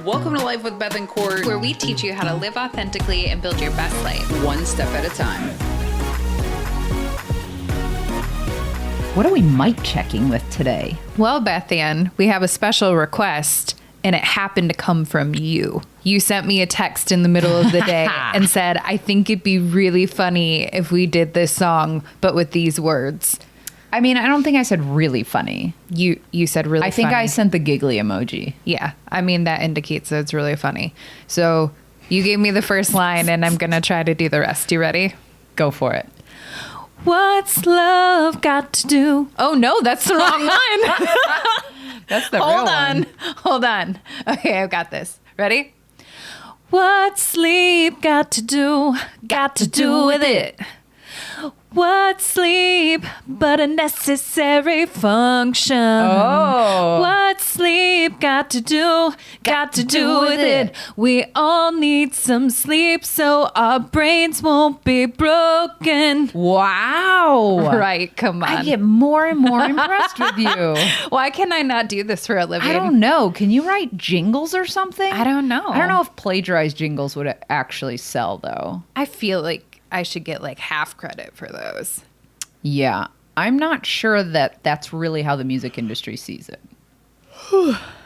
Welcome to Life with Beth and Court, where we teach you how to live authentically and build your best life, one step at a time. What are we mic checking with today? Well, Beth Ann, we have a special request, and it happened to come from you. You sent me a text in the middle of the day and said, I think it'd be really funny if we did this song, but with these words. I mean, I don't think I said really funny. You said really funny. I think I sent the giggly emoji. Yeah. I mean, that indicates that it's really funny. So you gave me the first line, and I'm going to try to do the rest. You ready? Go for it. What's love got to do? Oh, no, that's the wrong line. That's the real one. Hold on. Okay, I've got this. Ready? What's sleep got to do? Got to do with it. What's sleep but a necessary function? Oh. What's sleep got to do? Got to do with it. We all need some sleep so our brains won't be broken. Wow. Right, come on. I get more and more impressed with you. Why can I not do this for a living? I don't know. Can you write jingles or something? I don't know. I don't know if plagiarized jingles would actually sell, though. I feel like I should get like half credit for those. Yeah. I'm not sure that that's really how the music industry sees it.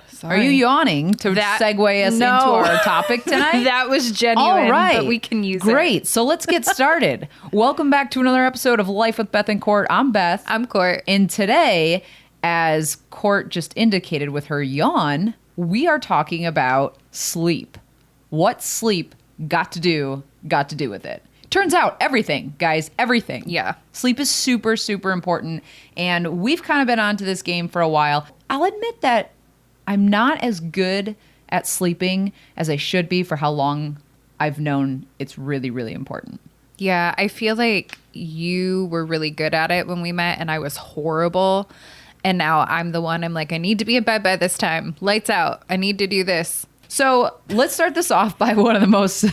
Sorry. Are you yawning to segue us into our topic tonight? That was genuine, all right. but we can use it. Great. So let's get started. Welcome back to another episode of Life with Beth and Court. I'm Beth. I'm Court. And today, as Court just indicated with her yawn, we are talking about sleep. What sleep got to do with it. Turns out everything, guys, everything. Yeah. Sleep is super, super important. And we've kind of been onto this game for a while. I'll admit that I'm not as good at sleeping as I should be for how long I've known it's really, really important. Yeah, I feel like you were really good at it when we met and I was horrible. And now I'm the one, I'm like, I need to be in bed by this time. Lights out. I need to do this. So let's start this off by one of the most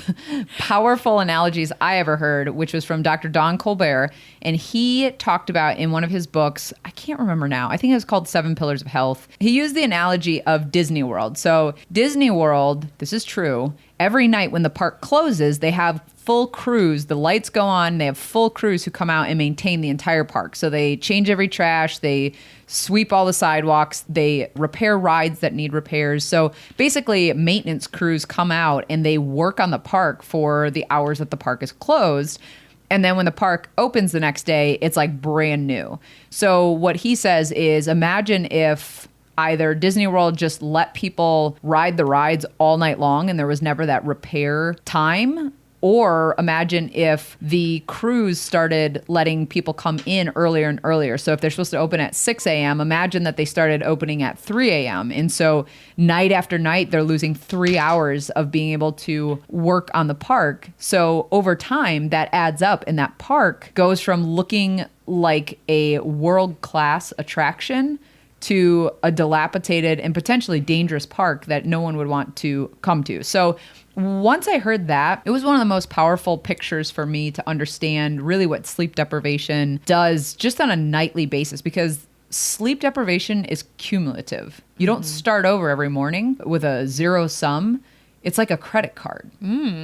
powerful analogies I ever heard, which was from Dr. Don Colbert. And he talked about in one of his books, I can't remember now, I think it was called 7 Pillars of Health. He used the analogy of Disney World. So Disney World, this is true, every night when the park closes, they have full crews. The lights go on. They have full crews who come out and maintain the entire park. So they change every trash. They sweep all the sidewalks. They repair rides that need repairs. So basically, maintenance crews come out and they work on the park for the hours that the park is closed. And then when the park opens the next day, it's like brand new. So what he says is, imagine if either Disney World just let people ride the rides all night long and there was never that repair time. Or imagine if the crews started letting people come in earlier and earlier. So if they're supposed to open at 6 a.m., imagine that they started opening at 3 a.m. And so night after night, they're losing 3 hours of being able to work on the park. So over time, that adds up. And that park goes from looking like a world-class attraction to a dilapidated and potentially dangerous park that no one would want to come to. So once I heard that, it was one of the most powerful pictures for me to understand really what sleep deprivation does just on a nightly basis, because sleep deprivation is cumulative. You don't start over every morning with a zero sum. It's like a credit card.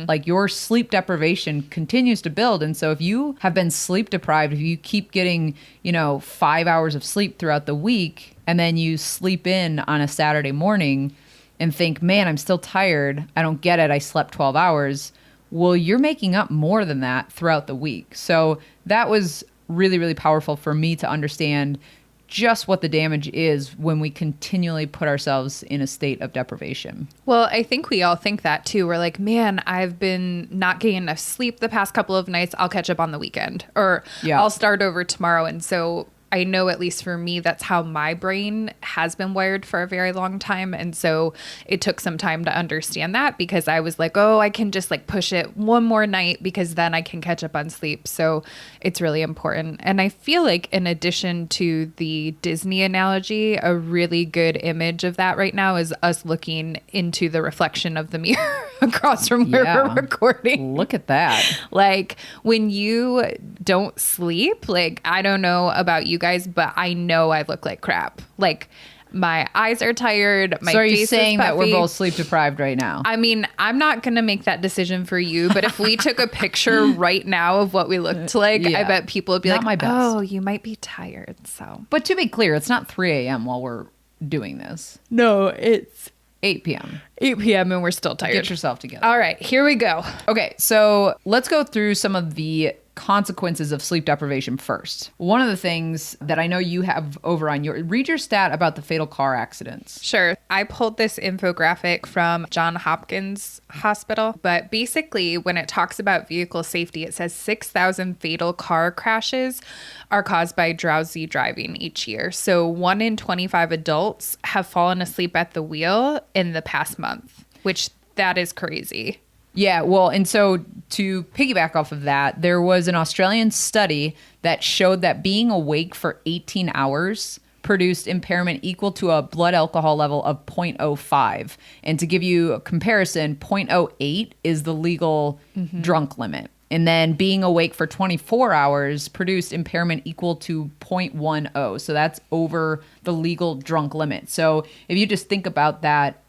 Like your sleep deprivation continues to build. And so if you have been sleep deprived, if you keep getting, 5 hours of sleep throughout the week, and then you sleep in on a Saturday morning and think, man, I'm still tired. I don't get it. I slept 12 hours. Well, you're making up more than that throughout the week. So that was really, really powerful for me to understand just what the damage is when we continually put ourselves in a state of deprivation. Well, I think we all think that too. We're like, man, I've been not getting enough sleep the past couple of nights. I'll catch up on the weekend, or I'll start over tomorrow. And so I know, at least for me, that's how my brain has been wired for a very long time. And so it took some time to understand that, because I was like, oh, I can just like push it one more night because then I can catch up on sleep. So it's really important. And I feel like, in addition to the Disney analogy, a really good image of that right now is us looking into the reflection of the mirror across from where we're recording. Look at that. Like, when you don't sleep, like, I don't know about you guys, but I know I look like crap. Like, My eyes are tired. My So are you face saying is that we're puffy. both sleep deprived right now? I mean, I'm not going to make that decision for you, but if we took a picture right now of what we looked like, Yeah. I bet people would be Not like, my best. oh, you might be tired. So, But to be clear, it's not 3 a.m. while we're doing this. no, it's 8 p.m. 8 p.m. and we're still tired. Get yourself together. All right, here we go. Okay, so let's go through some of the consequences of sleep deprivation first. One of the things that I know you have over on read your stat about the fatal car accidents. Sure. I pulled this infographic from Johns Hopkins Hospital, but basically when it talks about vehicle safety, it says 6,000 fatal car crashes are caused by drowsy driving each year. So 1 in 25 adults have fallen asleep at the wheel in the past month, which that is crazy. Yeah, well, and so to piggyback off of that, there was an Australian study that showed that being awake for 18 hours produced impairment equal to a blood alcohol level of 0.05. And to give you a comparison, 0.08 is the legal drunk limit. And then being awake for 24 hours produced impairment equal to 0.10. So that's over the legal drunk limit. So if you just think about that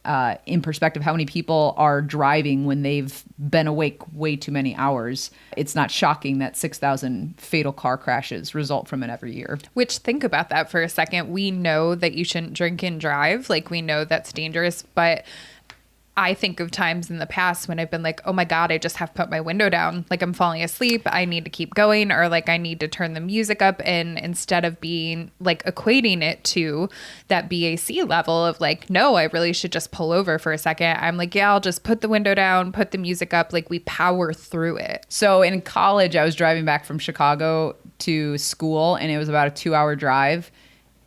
in perspective, how many people are driving when they've been awake way too many hours, it's not shocking that 6,000 fatal car crashes result from it every year. Which, think about that for a second. We know that you shouldn't drink and drive. Like, we know that's dangerous, but I think of times in the past when I've been like, oh my God, I just have to put my window down. Like, I'm falling asleep. I need to keep going, or like I need to turn the music up. And instead of being like equating it to that BAC level of like, no, I really should just pull over for a second. I'm like, yeah, I'll just put the window down, put the music up. Like, we power through it. So in college, I was driving back from Chicago to school, and it was about a 2-hour drive.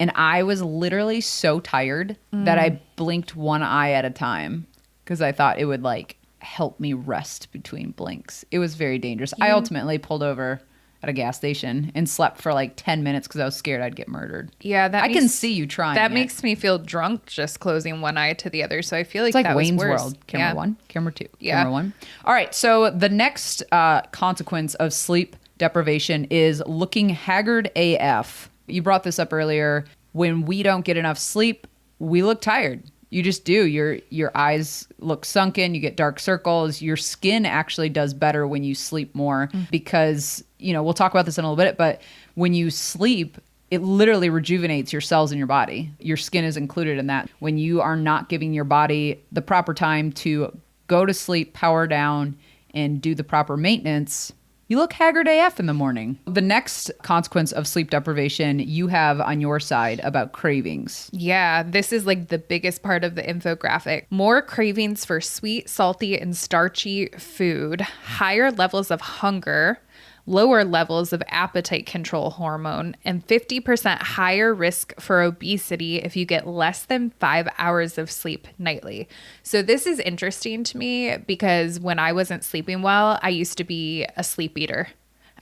And I was literally so tired that I blinked one eye at a time, because I thought it would like help me rest between blinks. It was very dangerous. I ultimately pulled over at a gas station and slept for like 10 minutes because I was scared I'd get murdered. Yeah, I can see you trying. That it. makes me feel drunk just closing one eye to the other. So I feel like It's like that Wayne's was worse. World. Camera 1, camera 2, Yeah. camera 1. All right. So the next consequence of sleep deprivation is looking haggard AF. You brought this up earlier. When we don't get enough sleep, we look tired. You just do. Your eyes look sunken. You get dark circles. Your skin actually does better when you sleep more because, we'll talk about this in a little bit, but when you sleep, it literally rejuvenates your cells in your body. Your skin is included in that. When you are not giving your body the proper time to go to sleep, power down, and do the proper maintenance, you look haggard AF in the morning. The next consequence of sleep deprivation you have on your side about cravings. Yeah, this is like the biggest part of the infographic. More cravings for sweet, salty, and starchy food, higher levels of hunger, lower levels of appetite control hormone, and 50% higher risk for obesity if you get less than 5 hours of sleep nightly. So this is interesting to me because when I wasn't sleeping well, I used to be a sleep eater.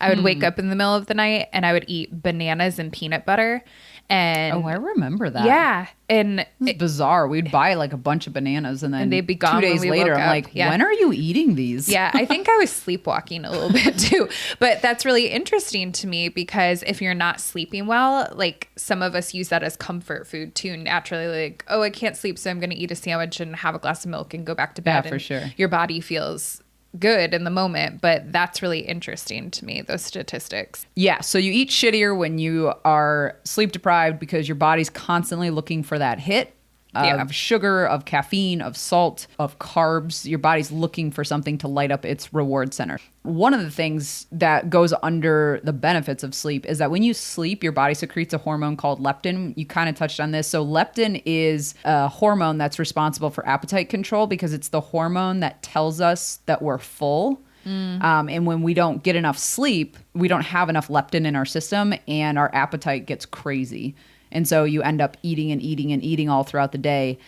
I would wake up in the middle of the night and I would eat bananas and peanut butter. And I remember that. yeah. And It's bizarre. We'd buy like a bunch of bananas and then they'd be gone 2 when days we later, woke I'm up. like, Yeah. when are you eating these? yeah, I think I was sleepwalking a little bit too. But that's really interesting to me because if you're not sleeping well, like some of us use that as comfort food too, naturally, like, oh, I can't sleep, so I'm going to eat a sandwich and have a glass of milk and go back to bed. Yeah, for and sure. Your body feels good in the moment, but that's really interesting to me, those statistics. Yeah, so you eat shittier when you are sleep deprived because your body's constantly looking for that hit of sugar, of caffeine, of salt, of carbs. Your body's looking for something to light up its reward center. One of the things that goes under the benefits of sleep is that when you sleep, your body secretes a hormone called leptin. You kind of touched on this. So leptin is a hormone that's responsible for appetite control because it's the hormone that tells us that we're full. And when we don't get enough sleep, we don't have enough leptin in our system and our appetite gets crazy. And so you end up eating and eating and eating all throughout the day,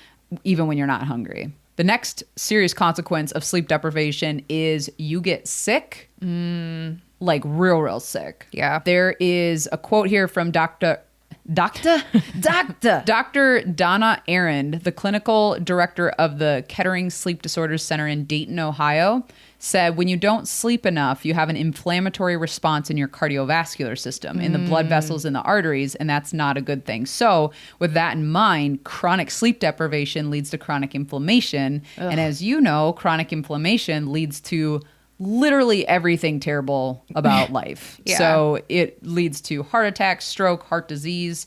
even when you're not hungry. The next serious consequence of sleep deprivation is you get sick, like real, real sick. Yeah. There is a quote here from Dr. Dr. Donna Arend, the clinical director of the Kettering Sleep Disorders Center in Dayton, Ohio, said when you don't sleep enough, you have an inflammatory response in your cardiovascular system, in the blood vessels in the arteries, and that's not a good thing. So with that in mind, chronic sleep deprivation leads to chronic inflammation. Ugh. And as you know, chronic inflammation leads to literally everything terrible about life. Yeah. So it leads to heart attack, stroke, heart disease,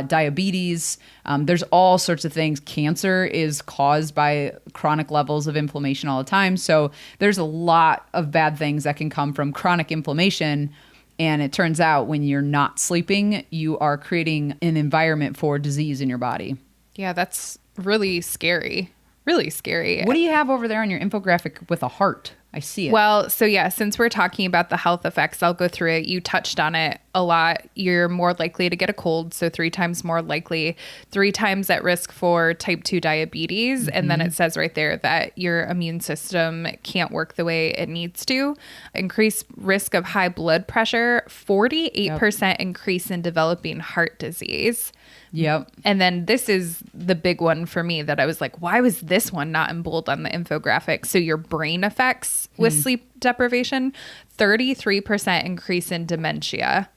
diabetes. There's all sorts of things. Cancer is caused by chronic levels of inflammation all the time. So there's a lot of bad things that can come from chronic inflammation. And it turns out when you're not sleeping, you are creating an environment for disease in your body. Yeah, that's really scary. Really scary. What do you have over there on your infographic with a heart? I see it. Well, so yeah, since we're talking about the health effects, I'll go through it. You touched on it a lot. You're more likely to get a cold, so 3 times more likely, 3 times at risk for type 2 diabetes. Mm-hmm. And then it says right there that your immune system can't work the way it needs to. Increased risk of high blood pressure, 48% increase in developing heart disease. Yep. And then this is the big one for me that I was like, why was this one not in bold on the infographic? So your brain effects with sleep deprivation, 33% increase in dementia,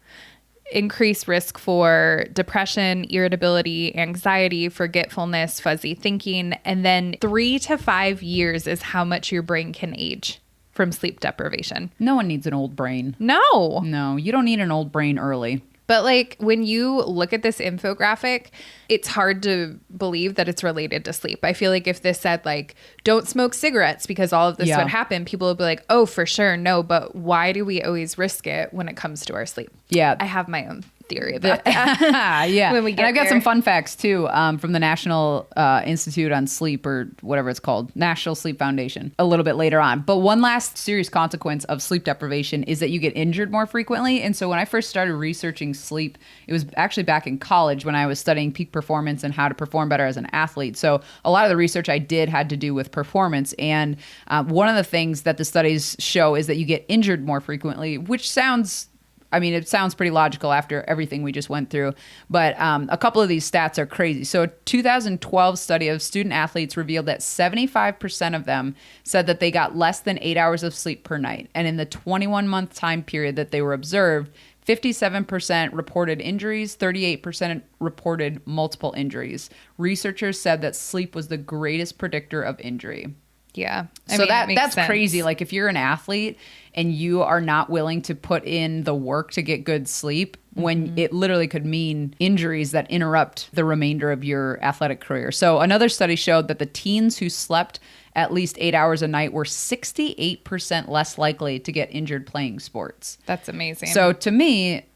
increased risk for depression, irritability, anxiety, forgetfulness, fuzzy thinking, and then 3 to 5 years is how much your brain can age from sleep deprivation. No one needs an old brain. No. No, you don't need an old brain early. But like when you look at this infographic, it's hard to believe that it's related to sleep. I feel like if this said like, don't smoke cigarettes because all of this would happen, people would be like, oh, for sure. No, but why do we always risk it when it comes to our sleep? Yeah. I have my own theory about that. Yeah. When we get and I've got there. some fun facts too from the National Institute on Sleep, or whatever it's called, National Sleep Foundation, a little bit later on. But one last serious consequence of sleep deprivation is that you get injured more frequently. And so when I first started researching sleep, it was actually back in college when I was studying peak performance and how to perform better as an athlete. So a lot of the research I did had to do with performance. And one of the things that the studies show is that you get injured more frequently, which sounds... it sounds pretty logical after everything we just went through, but a couple of these stats are crazy. So a 2012 study of student athletes revealed that 75% of them said that they got less than 8 hours of sleep per night. And in the 21-month time period that they were observed, 57% reported injuries, 38% reported multiple injuries. Researchers said that sleep was the greatest predictor of injury. Yeah. That's crazy. Like if you're an athlete and you are not willing to put in the work to get good sleep, when it literally could mean injuries that interrupt the remainder of your athletic career. So another study showed that the teens who slept at least 8 hours a night were 68% less likely to get injured playing sports. That's amazing. So to me,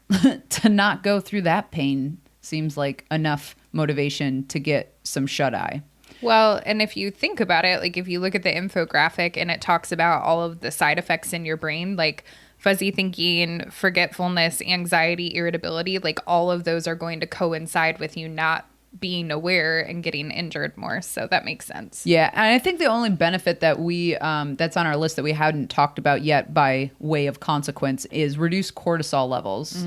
to not go through that pain seems like enough motivation to get some shut-eye. Well, and if you think about it, like if you look at the infographic and it talks about all of the side effects in your brain, like fuzzy thinking, forgetfulness, anxiety, irritability, like all of those are going to coincide with you not being aware and getting injured more. So that makes sense. Yeah. And I think the only benefit that we that's on our list that we hadn't talked about yet by way of consequence is reduced cortisol levels,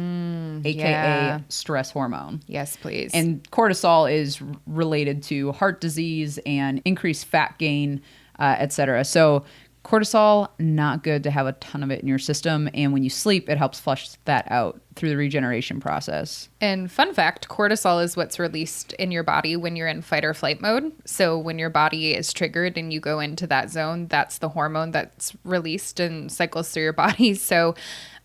aka stress hormone. Yes, please. And cortisol is related to heart disease and increased fat gain, et cetera. So cortisol, not good to have a ton of it in your system. And when you sleep, it helps flush that out through the regeneration process. And fun fact, cortisol is what's released in your body when you're in fight or flight mode. So when your body is triggered and you go into that zone, that's the hormone that's released and cycles through your body. So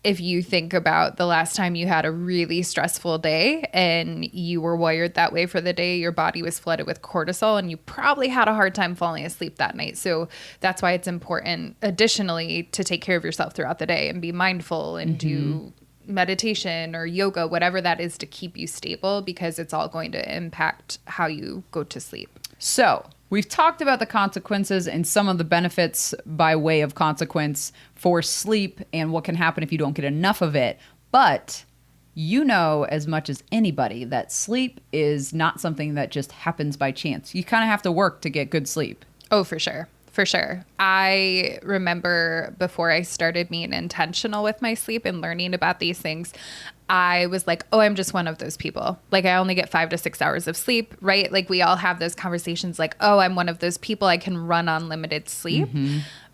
if you think about the last time you had a really stressful day and you were wired that way for the day, your body was flooded with cortisol and you probably had a hard time falling asleep that night. So that's why it's important, additionally, to take care of yourself throughout the day and be mindful and do meditation or yoga, whatever that is to keep you stable, because it's all going to impact how you go to sleep. So we've talked about the consequences and some of the benefits by way of consequence for sleep and what can happen if you don't get enough of it. But you know as much as anybody that sleep is not something that just happens by chance. You kind of have to work to get good sleep. Oh, for sure. For sure. I remember before I started being intentional with my sleep and learning about these things, I was like, oh, I'm just one of those people. Like, I only get 5 to 6 hours of sleep, right? Like, we all have those conversations like, oh, I'm one of those people. I can run on limited sleep.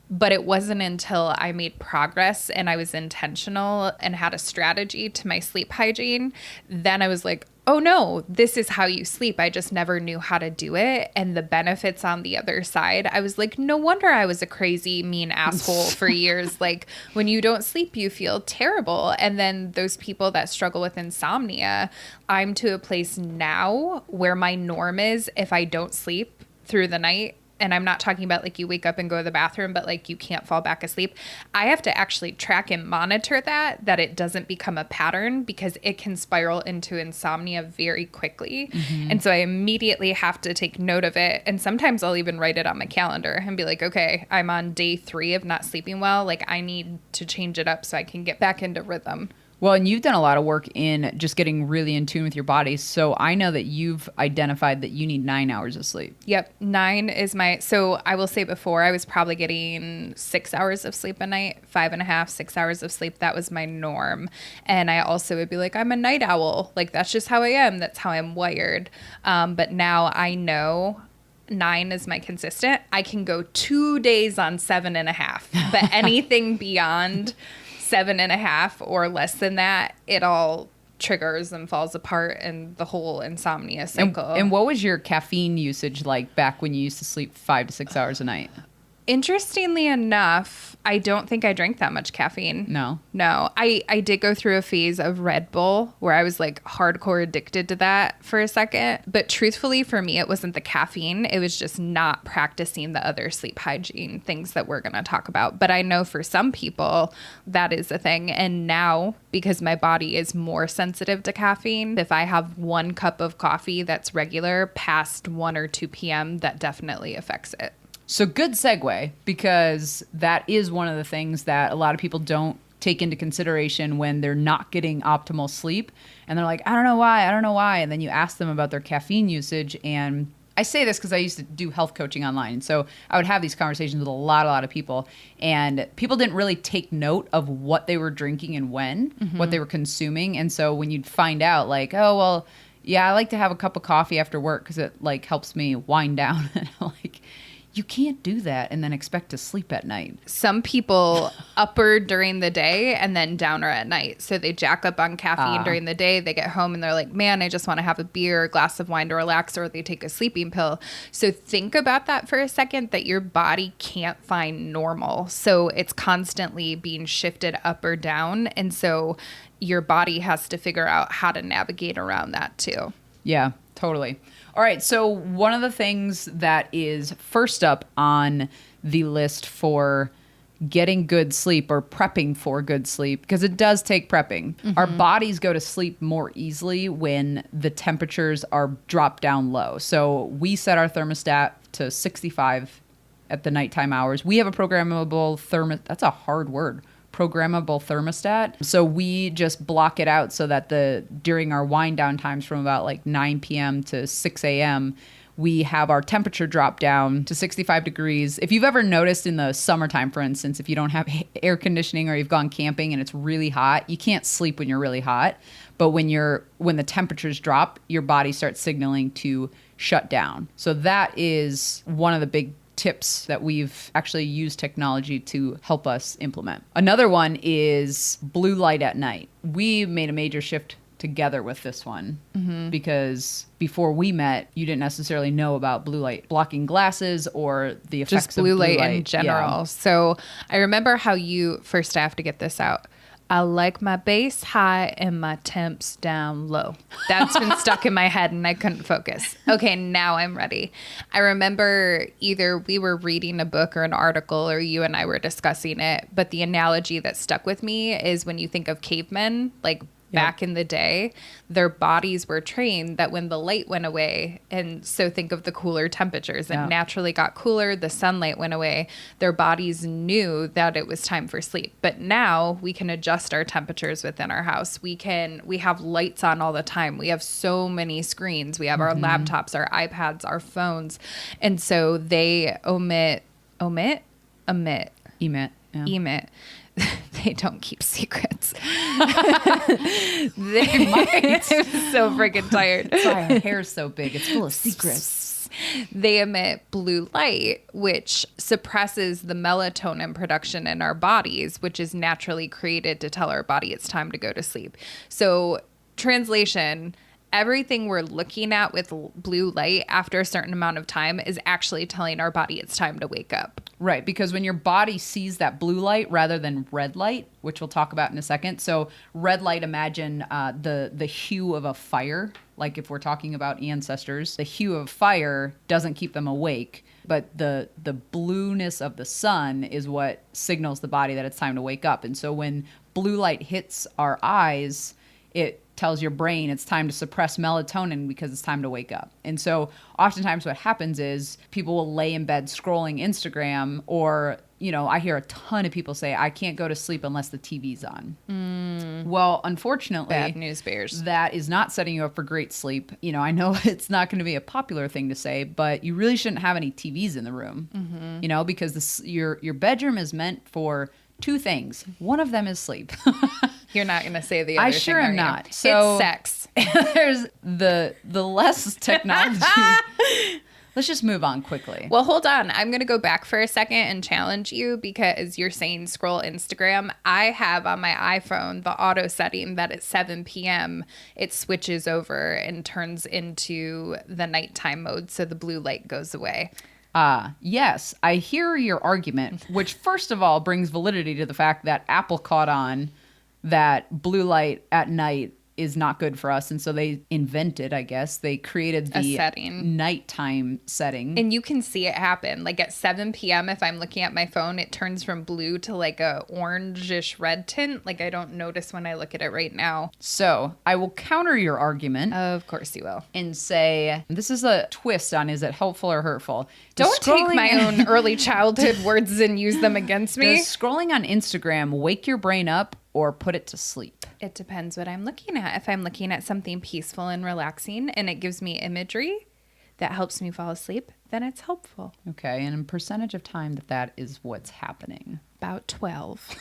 But it wasn't until I made progress and I was intentional and had a strategy to my sleep hygiene, then I was like, oh no, this is how you sleep. I just never knew how to do it. And the benefits on the other side, I was like, no wonder I was a crazy, mean asshole for years. Like, when you don't sleep, you feel terrible. And then those people that struggle with insomnia, I'm to a place now where my norm is if I don't sleep through the night, and I'm not talking about like you wake up and go to the bathroom, but like you can't fall back asleep. I have to actually track and monitor that it doesn't become a pattern, because it can spiral into insomnia very quickly. And so I immediately have to take note of it. And sometimes I'll even write it on my calendar and be like, okay, I'm on day 3 of not sleeping well. Like, I need to change it up so I can get back into rhythm. Well, and you've done a lot of work in just getting really in tune with your body. So I know that you've identified that you need 9 hours of sleep. Yep. 9 is so I will say before I was probably getting 6 hours of sleep a night, 5.5, 6 hours of sleep. That was my norm. And I also would be like, I'm a night owl. Like, that's just how I am. That's how I'm wired. But now I know 9 is my consistent. I can go 2 days on 7.5, but anything beyond 7.5 or less than that, it all triggers and falls apart, and the whole insomnia cycle. And what was your caffeine usage like back when you used to sleep 5 to 6 hours a night? Interestingly enough, I don't think I drank that much caffeine. No. I did go through a phase of Red Bull where I was like hardcore addicted to that for a second. But truthfully, for me, it wasn't the caffeine. It was just not practicing the other sleep hygiene things that we're going to talk about. But I know for some people that is a thing. And now, because my body is more sensitive to caffeine, if I have 1 cup of coffee that's regular past 1 or 2 p.m., that definitely affects it. So good segue, because that is one of the things that a lot of people don't take into consideration when they're not getting optimal sleep. And they're like, I don't know why. And then you ask them about their caffeine usage. And I say this because I used to do health coaching online. And so I would have these conversations with a lot of people. And people didn't really take note of what they were drinking and when, what they were consuming. And so when you'd find out like, oh, well, yeah, I like to have a cup of coffee after work because it like helps me wind down. And I'm like, you can't do that and then expect to sleep at night. Some people upper during the day and then downer at night. So they jack up on caffeine during the day. They get home and they're like, man, I just want to have a beer, a glass of wine to relax, or they take a sleeping pill. So think about that for a second, that your body can't find normal. So it's constantly being shifted up or down. And so your body has to figure out how to navigate around that too. Yeah, totally. All right, so one of the things that is first up on the list for getting good sleep or prepping for good sleep, because it does take prepping. Our bodies go to sleep more easily when the temperatures are dropped down low. So we set our thermostat to 65 at the nighttime hours. We have a programmable that's a hard word. Programmable thermostat. So we just block it out so that during our wind down times from about like 9 p.m. to 6 a.m., we have our temperature drop down to 65 degrees. If you've ever noticed in the summertime, for instance, if you don't have air conditioning or you've gone camping and it's really hot, you can't sleep when you're really hot. But when the temperatures drop, your body starts signaling to shut down. So that is one of the big tips that we've actually used technology to help us implement. Another one is blue light at night. We made a major shift together with this one because before we met, you didn't necessarily know about blue light blocking glasses or the effects just blue of blue light in general. Yeah. So I remember how first I have to get this out. I like my base high and my temps down low. That's been stuck in my head and I couldn't focus. Okay, now I'm ready. I remember either we were reading a book or an article or you and I were discussing it, but the analogy that stuck with me is when you think of cavemen, like back in the day, their bodies were trained that when the light went away, and so think of the cooler temperatures, it naturally got cooler, the sunlight went away, their bodies knew that it was time for sleep. But now we can adjust our temperatures within our house. We have lights on all the time. We have so many screens. We have our laptops, our iPads, our phones. And so they omit omit, emit, Emit. Yeah. emit. They don't keep secrets. They might. I'm so freaking tired. That's why our hair's so big. It's full of secrets. They emit blue light, which suppresses the melatonin production in our bodies, which is naturally created to tell our body it's time to go to sleep. So, translation, everything we're looking at with blue light after a certain amount of time is actually telling our body it's time to wake up. Right, because when your body sees that blue light rather than red light, which we'll talk about in a second. So red light, imagine the hue of a fire. Like if we're talking about ancestors, the hue of fire doesn't keep them awake, but the blueness of the sun is what signals the body that it's time to wake up. And so when blue light hits our eyes, it tells your brain it's time to suppress melatonin because it's time to wake up. And so oftentimes what happens is people will lay in bed scrolling Instagram, or, you know, I hear a ton of people say, I can't go to sleep unless the TV's on. Well, unfortunately, Bad news bears. that is not setting you up for great sleep. You know, I know it's not going to be a popular thing to say, but you really shouldn't have any TVs in the room, you know, because your bedroom is meant for two things. One of them is sleep. You're not going to say the other I thing, sure are am you? not. So it's sex. there's the less technology. Let's just move on quickly. Well, hold on. I'm going to go back for a second and challenge you because you're saying scroll Instagram. I have on my iPhone the auto setting that at 7 p.m. it switches over and turns into the nighttime mode, so the blue light goes away. Yes, I hear your argument, which first of all brings validity to the fact that Apple caught on that blue light at night is not good for us. And so they invented, I guess, they created the setting. nighttime setting. And you can see it happen. Like at 7 p.m., if I'm looking at my phone, it turns from blue to like a orangish red tint. Like I don't notice when I look at it right now. So I will counter your argument. Of course you will. And say, this is a twist on is it helpful or hurtful? Don't take my own early childhood words and use them against me. Does scrolling on Instagram wake your brain up or put it to sleep? It depends what I'm looking at. If I'm looking at something peaceful and relaxing and it gives me imagery that helps me fall asleep, then it's helpful. Okay, and in percentage of time that is what's happening. About 12.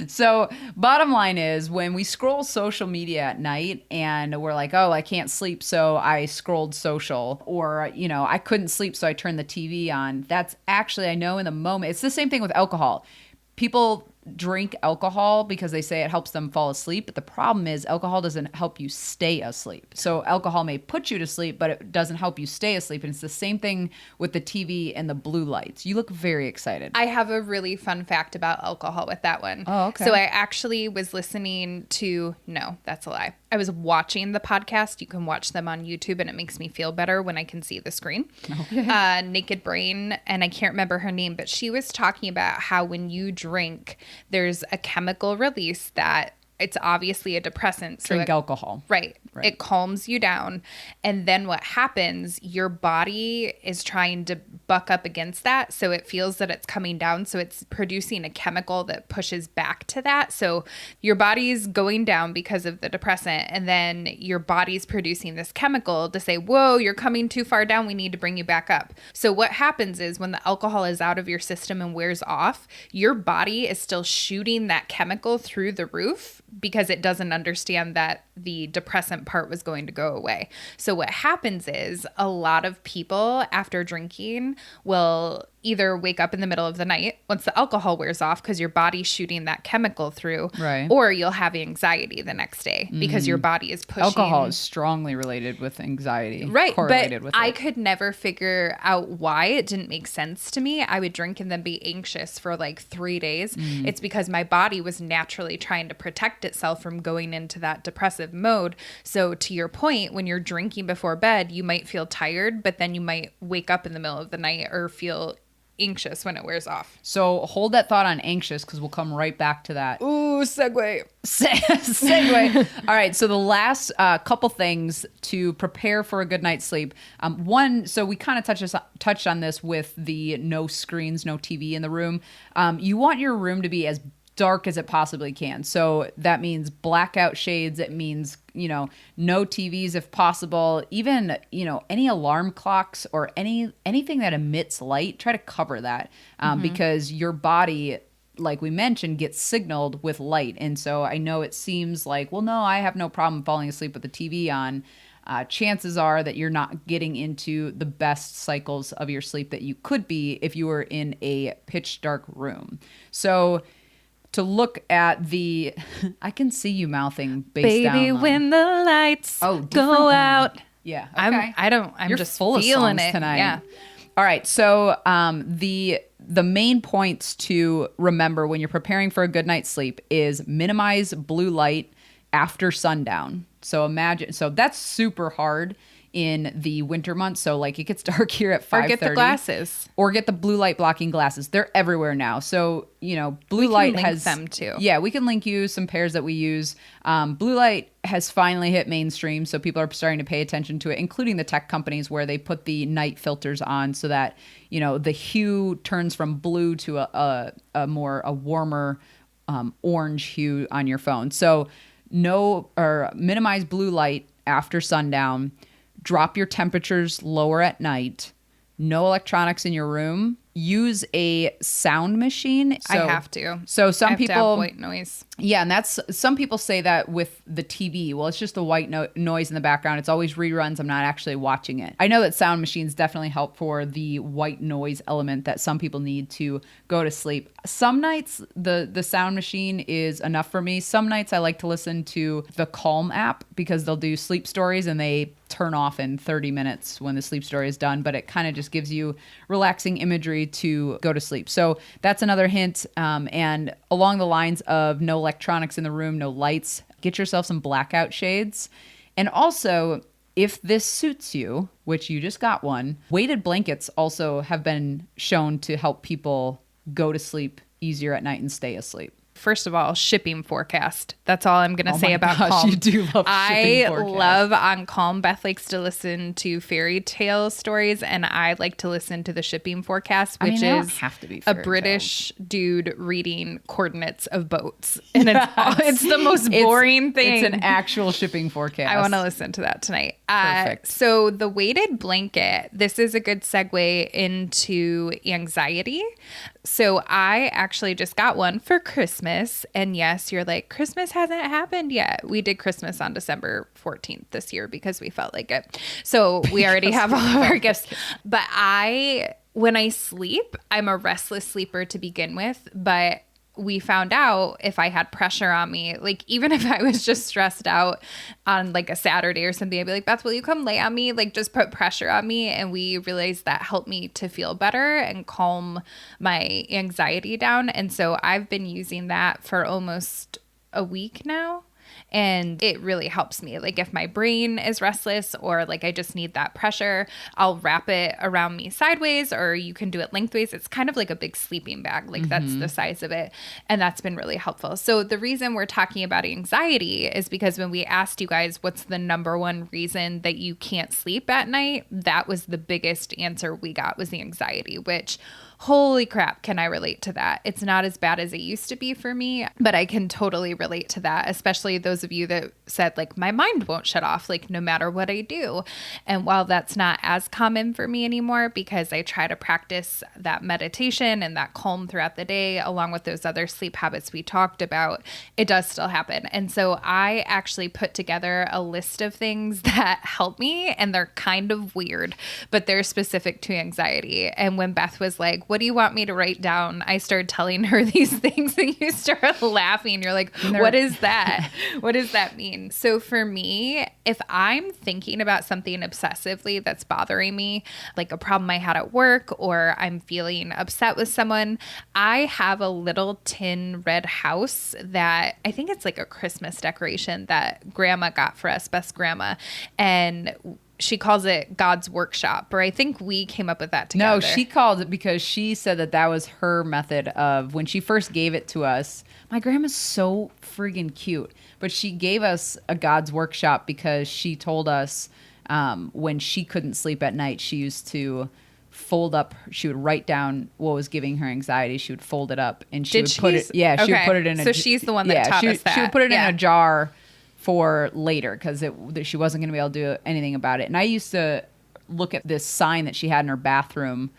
So bottom line is when we scroll social media at night and we're like, oh, I can't sleep, so I scrolled social, or, you know, I couldn't sleep, so I turned the TV on. That's actually, I know in the moment, it's the same thing with alcohol. People drink alcohol because they say it helps them fall asleep, but the problem is alcohol doesn't help you stay asleep. So alcohol may put you to sleep, but it doesn't help you stay asleep. And it's the same thing with the TV and the blue lights. You look very excited. I have a really fun fact about alcohol with that one. Oh, okay. So I actually was listening to, no, that's a lie. I was watching the podcast. You can watch them on YouTube and it makes me feel better when I can see the screen. Okay. Naked Brain, and I can't remember her name, but she was talking about how when you drink, there's a chemical release that it's obviously a depressant. Drink alcohol. Right. It calms you down. And then what happens, your body is trying to buck up against that. So it feels that it's coming down. So it's producing a chemical that pushes back to that. So your body's going down because of the depressant. And then your body's producing this chemical to say, whoa, you're coming too far down. We need to bring you back up. So what happens is when the alcohol is out of your system and wears off, your body is still shooting that chemical through the roof because it doesn't understand that the depressant part was going to go away. So what happens is a lot of people after drinking will either wake up in the middle of the night once the alcohol wears off because your body's shooting that chemical through, right? Or you'll have anxiety the next day because your body is pushing. Alcohol is strongly related with anxiety. Right, correlated but with I could never figure out why. It didn't make sense to me. I would drink and then be anxious for like 3 days. It's because my body was naturally trying to protect itself from going into that depressive mode. So to your point, when you're drinking before bed, you might feel tired, but then you might wake up in the middle of the night or feel anxious when it wears off. So hold that thought on anxious because we'll come right back to that. Ooh, segue. Segue. All right. So the last couple things to prepare for a good night's sleep. One, so we kind of touched on this with the no screens, no TV in the room. You want your room to be as dark as it possibly can. So that means blackout shades. It means no TVs if possible, even, any alarm clocks or anything that emits light, try to cover that because your body, like we mentioned, gets signaled with light. And so I know it seems like, well, no, I have no problem falling asleep with the TV on. Chances are that you're not getting into the best cycles of your sleep that you could be if you were in a pitch dark room. So to look at I can see you mouthing bass down. Baby, when the lights go different. out. Yeah. Okay. I'm You're just full of feeling songs it tonight. Yeah. All right. So the main points to remember when you're preparing for a good night's sleep is minimize blue light after sundown. So that's super hard in the winter months. So like it gets dark here at 5:30. Or get the glasses. Or get the blue light blocking glasses. They're everywhere now. So, blue light has them too. Yeah, we can link you some pairs that we use. Blue light has finally hit mainstream. So people are starting to pay attention to it, including the tech companies where they put the night filters on so that, the hue turns from blue to a warmer orange hue on your phone. So minimize blue light after sundown. Drop your temperatures lower at night. No electronics in your room. Use a sound machine. I have to. So some people to have white noise. Yeah, and some people say that with the TV. Well, it's just the white noise in the background. It's always reruns. I'm not actually watching it. I know that sound machines definitely help for the white noise element that some people need to go to sleep. Some nights the sound machine is enough for me. Some nights I like to listen to the Calm app because they'll do sleep stories and they turn off in 30 minutes when the sleep story is done, but it kind of just gives you relaxing imagery to go to sleep. So that's another hint. And along the lines of no electronics in the room, no lights, get yourself some blackout shades. And also, if this suits you, which you just got one, weighted blankets also have been shown to help people go to sleep easier at night and stay asleep. First of all, shipping forecast. That's all I'm going to say about gosh, Calm. You do love shipping forecast. I love on Calm. Beth likes to listen to fairy tale stories, and I like to listen to the shipping forecast, which is have to be a British dude reading coordinates of boats. And it's the most boring thing. It's an actual shipping forecast. I want to listen to that tonight. Perfect. So the weighted blanket, this is a good segue into anxiety. So I actually just got one for Christmas. And yes, you're like, Christmas hasn't happened yet. We did Christmas on December 14th this year because we felt like it. So we already have all of our gifts. But when I sleep, I'm a restless sleeper to begin with. But we found out if I had pressure on me, like even if I was just stressed out on like a Saturday or something, I'd be like, Beth, will you come lay on me? Like just put pressure on me. And we realized that helped me to feel better and calm my anxiety down. And so I've been using that for almost a week now. And it really helps me. Like if my brain is restless or like I just need that pressure, I'll wrap it around me sideways, or you can do it lengthways. It's kind of like a big sleeping bag. Like that's the size of it. And that's been really helpful. So the reason we're talking about anxiety is because when we asked you guys, what's the number one reason that you can't sleep at night? That was the biggest answer we got, was the anxiety, which holy crap, can I relate to that? It's not as bad as it used to be for me, but I can totally relate to that, especially those of you that said like, my mind won't shut off, like no matter what I do. And while that's not as common for me anymore, because I try to practice that meditation and that calm throughout the day, along with those other sleep habits we talked about, it does still happen. And so I actually put together a list of things that help me, and they're kind of weird, but they're specific to anxiety. And when Beth was like, what do you want me to write down? I started telling her these things and you started laughing. You're like, what is that? What does that mean? So for me, if I'm thinking about something obsessively that's bothering me, like a problem I had at work, or I'm feeling upset with someone, I have a little tin red house that I think it's like a Christmas decoration that grandma got for us, Beth's grandma. And she calls it God's workshop, or I think we came up with that together. No, she called it because she said that was her method of when she first gave it to us. My grandma's so friggin' cute, but she gave us a God's workshop because she told us when she couldn't sleep at night, she used to fold up. She would write down what was giving her anxiety. She would fold it up and she would put it. Yeah, she would put it in. So she's the one that taught us that. She would put it in a jar. for later because she wasn't going to be able to do anything about it. And I used to look at this sign that she had in her bathroom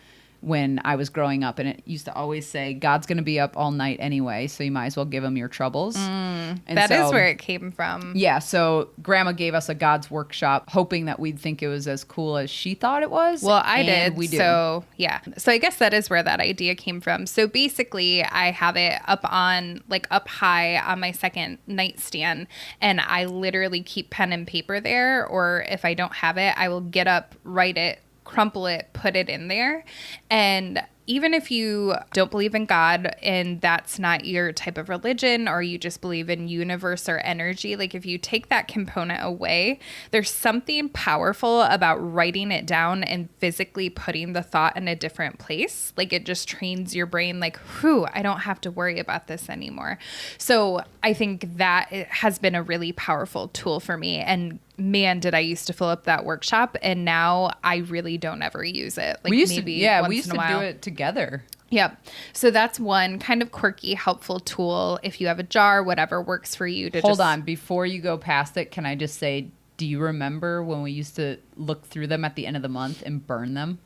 when I was growing up, and it used to always say, God's going to be up all night anyway, so you might as well give him your troubles. And that is where it came from. Yeah, so Grandma gave us a God's workshop, hoping that we'd think it was as cool as she thought it was. Well, I did. We do. So, yeah. So I guess that is where that idea came from. So basically, I have it up high on my second nightstand, and I literally keep pen and paper there, or if I don't have it, I will get up, write it, crumple it, put it in there. And even if you don't believe in God and that's not your type of religion, or you just believe in universe or energy, like if you take that component away, there's something powerful about writing it down and physically putting the thought in a different place. Like it just trains your brain like, whew, I don't have to worry about this anymore. So I think that it has been a really powerful tool for me. And man, did I used to fill up that workshop, and now I really don't ever use it. Like we used maybe to, once we used in a to while. do it together. Yep. So that's one kind of quirky, helpful tool. If you have a jar, whatever works for you to Hold on. Before you go past it, can I just say, do you remember when we used to look through them at the end of the month and burn them?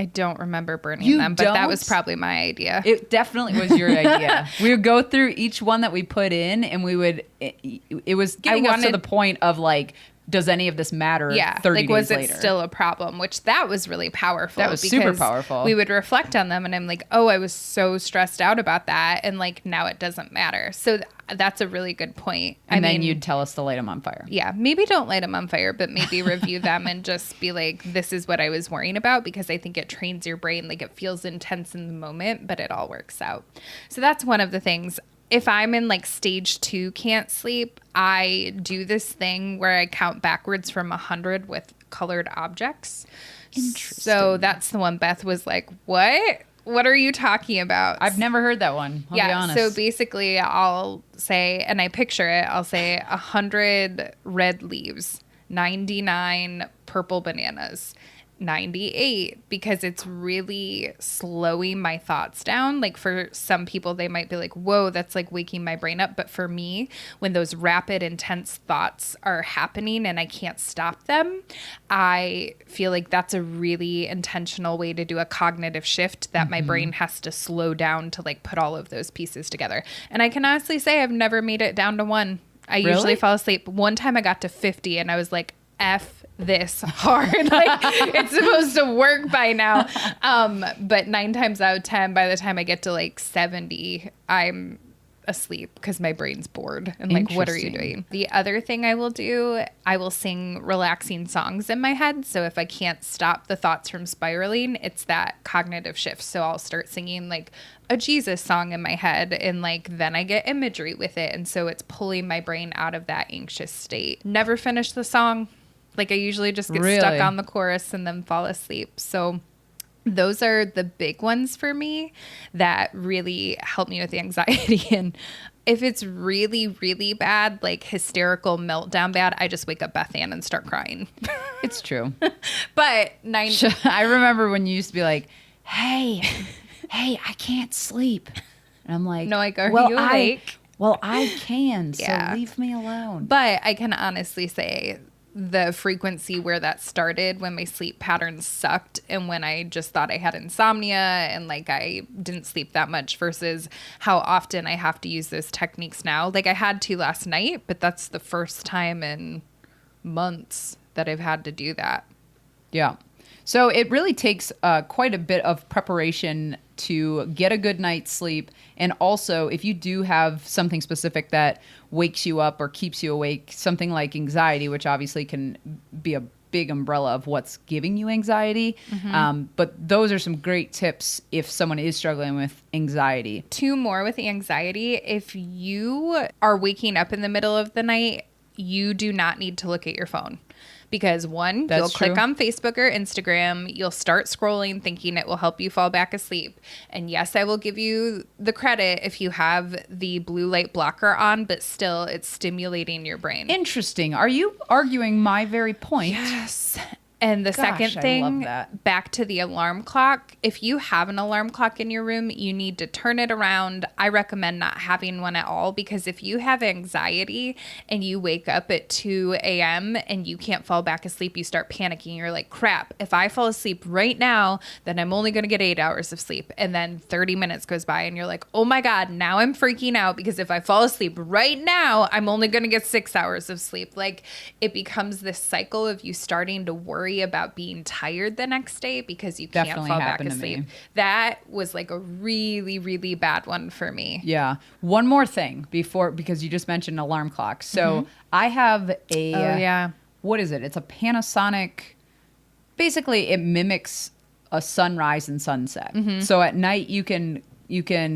I don't remember burning them, but that was probably my idea. It definitely was your idea. We would go through each one that we put in, and we would, it was getting us to the point of like, does any of this matter 30 days was later? It still a problem? Which that was really powerful. That was super powerful. We would reflect on them, and I'm like, oh, I was so stressed out about that, and like now it doesn't matter. So that's a really good point. And then you'd tell us to light them on fire. Yeah, maybe don't light them on fire, but maybe review them and just be like, this is what I was worrying about, because I think it trains your brain. Like it feels intense in the moment, but it all works out. So that's one of the things. If I'm in like stage 2 can't sleep, I do this thing where I count backwards from 100 with colored objects. Interesting. So that's the one Beth was like, what? What are you talking about? I've never heard that one. I'll be honest. So basically I'll say, and I picture it, I'll say 100 red leaves, 99 purple bananas, 98, because it's really slowing my thoughts down. Like for some people, they might be like, whoa, that's like waking my brain up. But for me, when those rapid, intense thoughts are happening and I can't stop them, I feel like that's a really intentional way to do a cognitive shift that my brain has to slow down to like put all of those pieces together. And I can honestly say I've never made it down to 1. I usually fall asleep. One time I got to 50 and I was like, F this hard. Like it's supposed to work by now. But 9 times out of 10, by the time I get to like 70, I'm asleep because my brain's bored and like, what are you doing? The other thing I will do, I will sing relaxing songs in my head. So if I can't stop the thoughts from spiraling, it's that cognitive shift. So I'll start singing like a Jesus song in my head, and like then I get imagery with it. And so it's pulling my brain out of that anxious state. Never finish the song. Like I usually just get stuck on the chorus and then fall asleep. So those are the big ones for me that really help me with the anxiety. And if it's really, really bad, like hysterical meltdown bad, I just wake up Beth Ann and start crying. It's true. But I remember when you used to be like, hey, I can't sleep. And I'm like, no, like, are you awake? I can, so leave me alone. But I can honestly say the frequency where that started, when my sleep patterns sucked and when I just thought I had insomnia and like I didn't sleep that much, versus how often I have to use those techniques now. Like I had to last night, but that's the first time in months that I've had to do that. Yeah. So it really takes quite a bit of preparation to get a good night's sleep. And also, if you do have something specific that wakes you up or keeps you awake, something like anxiety, which obviously can be a big umbrella of what's giving you anxiety. But those are some great tips if someone is struggling with anxiety. 2 more with anxiety. If you are waking up in the middle of the night, you do not need to look at your phone. Because one, you'll click on Facebook or Instagram, you'll start scrolling thinking it will help you fall back asleep. And yes, I will give you the credit if you have the blue light blocker on, but still it's stimulating your brain. Interesting. Are you arguing my very point? Yes. And the Gosh, second I thing, love that. back to the alarm clock. If you have an alarm clock in your room, you need to turn it around. I recommend not having one at all, because if you have anxiety and you wake up at 2 a.m. and you can't fall back asleep, you start panicking. You're like, crap, if I fall asleep right now, then I'm only going to get 8 hours of sleep. And then 30 minutes goes by and you're like, oh my God, now I'm freaking out, because if I fall asleep right now, I'm only going to get 6 hours of sleep. Like, it becomes this cycle of you starting to worry about being tired the next day because you can't Definitely fall back happened to asleep. me. That was like a really, really bad one for me. Yeah. One more thing because you just mentioned alarm clock. So I have what is it? It's a Panasonic. Basically, it mimics a sunrise and sunset. So at night you can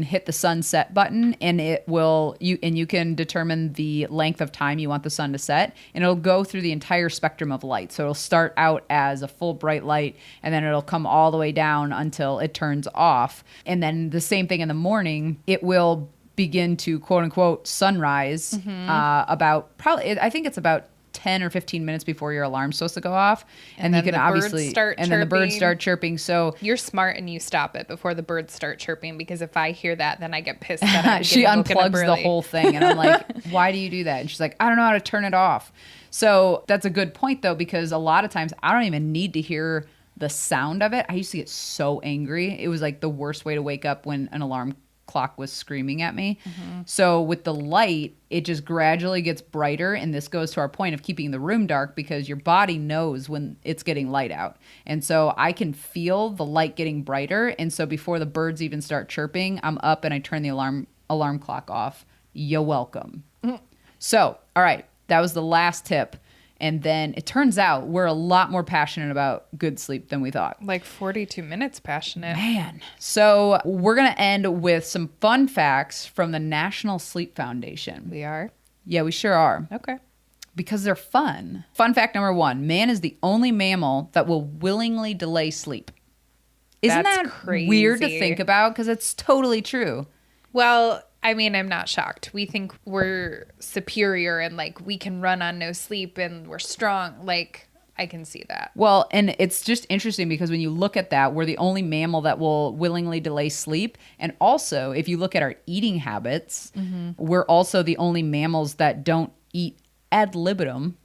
hit the sunset button and you can determine the length of time you want the sun to set, and it'll go through the entire spectrum of light. So it'll start out as a full bright light, and then it'll come all the way down until it turns off. And then the same thing in the morning, it will begin to quote unquote sunrise about probably, I think it's about 10 or 15 minutes before your alarm's supposed to go off. And you can obviously, then the birds start chirping. So you're smart and you stop it before the birds start chirping, because if I hear that, then I get pissed that I'm she unplugs the early. whole thing. And I'm like, why do you do that? And she's like, I don't know how to turn it off. So that's a good point though, because a lot of times I don't even need to hear the sound of it. I used to get so angry. It was like the worst way to wake up when an alarm clock was screaming at me. So with the light, it just gradually gets brighter, and this goes to our point of keeping the room dark, because your body knows when it's getting light out. And so I can feel the light getting brighter, and so before the birds even start chirping, I'm up and I turn the alarm clock off. You're welcome. So, all right, that was the last tip. And then it turns out we're a lot more passionate about good sleep than we thought. Like 42 minutes passionate. Man. So we're going to end with some fun facts from the National Sleep Foundation. We are? Yeah, we sure are. Okay. Because they're fun. Fun fact number 1, man is the only mammal that will willingly delay sleep. Isn't That's that crazy. Weird to think about? Because it's totally true. Well, I mean, I'm not shocked. We think we're superior and like we can run on no sleep and we're strong. Like, I can see that. Well, and it's just interesting because when you look at that, we're the only mammal that will willingly delay sleep. And also, if you look at our eating habits, we're also the only mammals that don't eat ad libitum,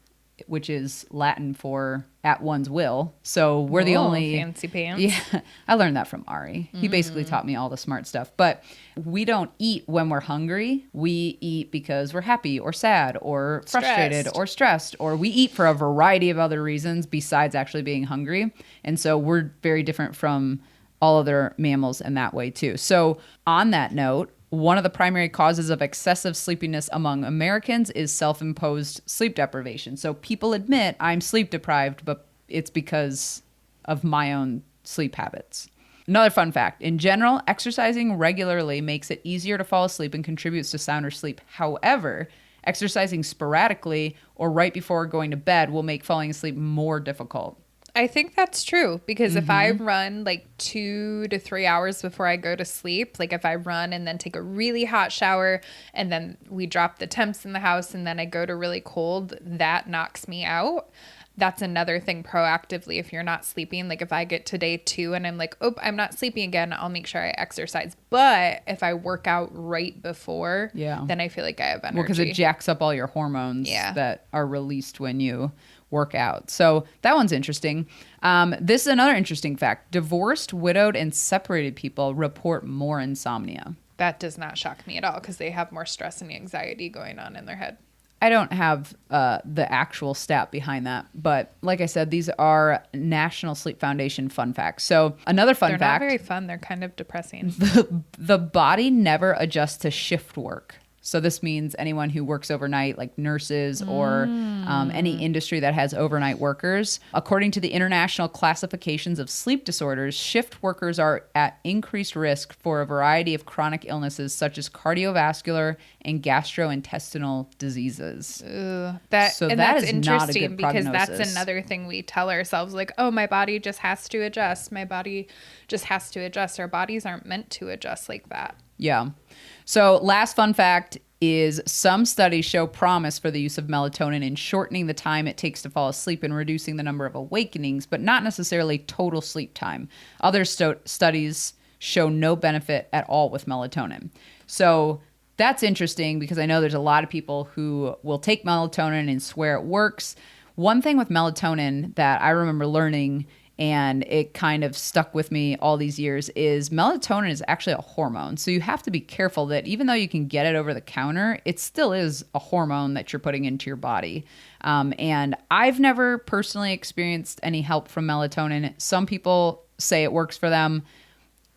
which is Latin for at one's will. So we're the only fancy pants. Yeah, I learned that from Ari. He basically taught me all the smart stuff. But we don't eat when we're hungry. We eat because we're happy or sad or frustrated or stressed, or we eat for a variety of other reasons besides actually being hungry. And so we're very different from all other mammals in that way too. So on that note, one of the primary causes of excessive sleepiness among Americans is self-imposed sleep deprivation. So people admit, I'm sleep deprived, but it's because of my own sleep habits. Another fun fact, in general, exercising regularly makes it easier to fall asleep and contributes to sounder sleep. However, exercising sporadically or right before going to bed will make falling asleep more difficult. I think that's true, because if I run like 2 to 3 hours before I go to sleep, like if I run and then take a really hot shower and then we drop the temps in the house and then I go to really cold, that knocks me out. That's another thing proactively. If you're not sleeping, like if I get to day 2 and I'm like, oh, I'm not sleeping again, I'll make sure I exercise. But if I work out right before, then I feel like I have energy. Well, because it jacks up all your hormones that are released when you work out. So that one's interesting. This is another interesting fact. Divorced, widowed, and separated people report more insomnia. That does not shock me at all, because they have more stress and anxiety going on in their head. I don't have the actual stat behind that, but like I said, these are National Sleep Foundation fun facts. So another fun fact. They're not very fun. They're kind of depressing. The body never adjusts to shift work. So this means anyone who works overnight, like nurses or any industry that has overnight workers. According to the International Classifications of Sleep Disorders, shift workers are at increased risk for a variety of chronic illnesses such as cardiovascular and gastrointestinal diseases. That's interesting, not a good because prognosis. that's another thing we tell ourselves, like, oh, my body just has to adjust. My body just has to adjust. Our bodies aren't meant to adjust like that. Yeah. So last fun fact, is some studies show promise for the use of melatonin in shortening the time it takes to fall asleep and reducing the number of awakenings, but not necessarily total sleep time. Other studies show no benefit at all with melatonin. So that's interesting because I know there's a lot of people who will take melatonin and swear it works. One thing with melatonin that I remember learning, and it kind of stuck with me all these years, is melatonin is actually a hormone. So you have to be careful that even though you can get it over the counter, it still is a hormone that you're putting into your body. And I've never personally experienced any help from melatonin. Some people say it works for them.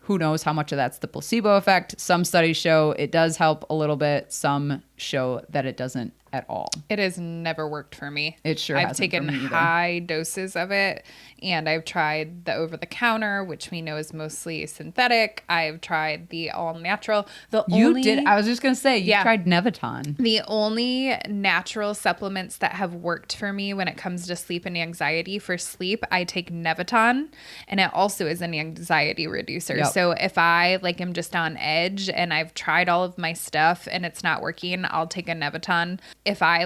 Who knows how much of that's the placebo effect? Some studies show it does help a little bit. Some show that it doesn't at all. It has never worked for me. It sure I've hasn't taken for me either. high doses of it, and I've tried the over-the-counter, which we know is mostly synthetic. I've tried the all-natural. I was just going to say, you tried Neviton. The only natural supplements that have worked for me when it comes to sleep and anxiety, for sleep, I take Neviton, and it also is an anxiety reducer. Yep. So if I am just on edge and I've tried all of my stuff and it's not working, I'll take a Neviton. If I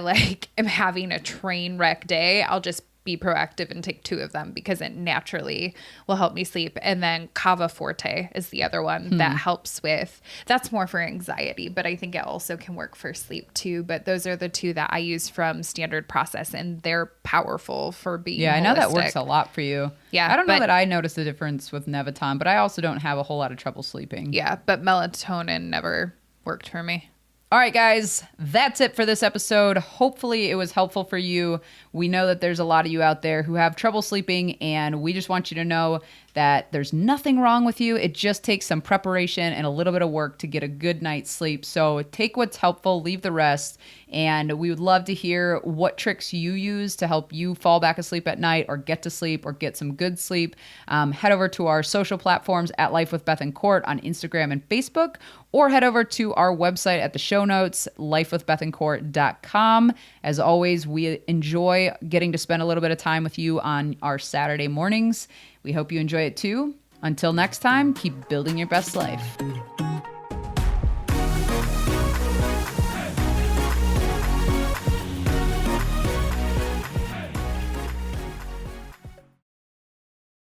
am having a train wreck day, I'll just be proactive and take 2 of them because it naturally will help me sleep. And then Kava Forte is the other one that helps with, that's more for anxiety, but I think it also can work for sleep too. But those are the 2 that I use from Standard Process, and they're powerful for being I know that holistic. works a lot for you. Yeah, I don't know that I noticed a difference with Neviton, but I also don't have a whole lot of trouble sleeping. Yeah, but melatonin never worked for me. All right, guys, that's it for this episode. Hopefully it was helpful for you. We know that there's a lot of you out there who have trouble sleeping, and we just want you to know that there's nothing wrong with you. It just takes some preparation and a little bit of work to get a good night's sleep. So take what's helpful, leave the rest. And we would love to hear what tricks you use to help you fall back asleep at night or get to sleep or get some good sleep. Head over to our social platforms at Life with Beth and Court on Instagram and Facebook, or head over to our website at the show notes, lifewithbethandcourt.com. As always, we enjoy getting to spend a little bit of time with you on our Saturday mornings. We hope you enjoy it too. Until next time, keep building your best life.